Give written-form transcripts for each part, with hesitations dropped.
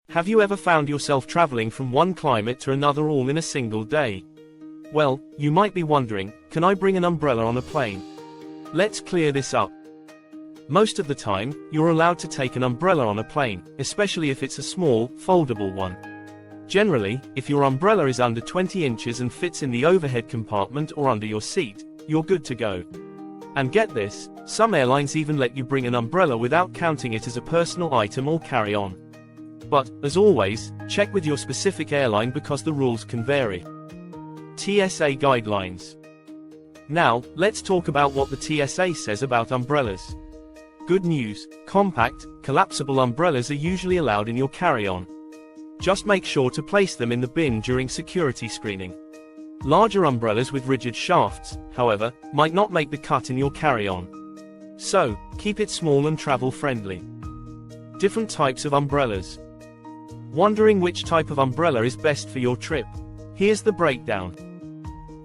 Have you ever found yourself traveling from one climate to another all in a single day? Well, you might be wondering, can I bring an umbrella on a plane? Let's clear this up. Most of the time, you're allowed to take an umbrella on a plane, especially if it's a small, foldable one. Generally, if your umbrella is under 20 inches and fits in the overhead compartment or under your seat, you're good to go. And get this, some airlines even let you bring an umbrella without counting it as a personal item or carry-on. But, as always, check with your specific airline because the rules can vary. TSA Guidelines. Now, let's talk about what the TSA says about umbrellas. Good news, compact, collapsible umbrellas are usually allowed in your carry-on. Just make sure to place them in the bin during security screening. Larger umbrellas with rigid shafts, however, might not make the cut in your carry-on. So, keep it small and travel-friendly. Different types of umbrellas. Wondering which type of umbrella is best for your trip? Here's the breakdown.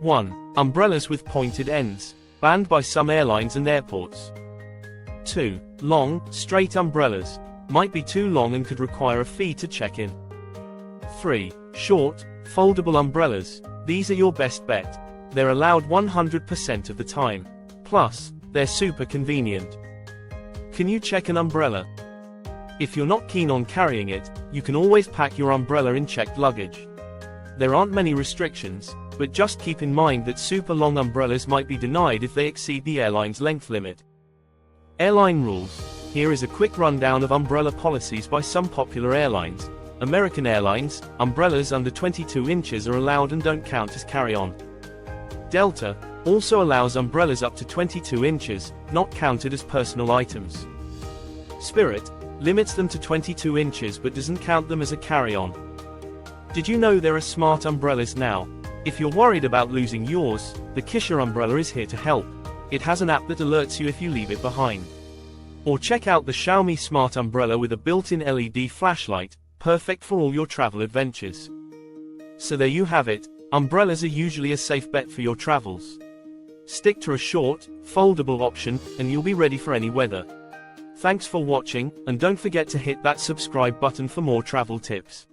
1. Umbrellas with pointed ends, banned by some airlines and airports. 2. Long, straight umbrellas, might be too long and could require a fee to check in. 3. Short, foldable umbrellas, these are your best bet. They're allowed 100% of the time. Plus, they're super convenient. Can you check an umbrella? If you're not keen on carrying it, you can always pack your umbrella in checked luggage. There aren't many restrictions, but just keep in mind that super long umbrellas might be denied if they exceed the airline's length limit. Airline rules. Here is a quick rundown of umbrella policies by some popular airlines. American Airlines, umbrellas under 22 inches are allowed and don't count as carry-on. Delta also allows umbrellas up to 22 inches, not counted as personal items. Spirit limits them to 22 inches but doesn't count them as a carry-on. Did you know there are smart umbrellas now? If you're worried about losing yours, the Kisher umbrella is here to help. It has an app that alerts you if you leave it behind. Or check out the Xiaomi Smart Umbrella with a built-in LED flashlight, perfect for all your travel adventures. So there you have it, umbrellas are usually a safe bet for your travels. Stick to a short, foldable option, and you'll be ready for any weather. Thanks for watching, and don't forget to hit that subscribe button for more travel tips.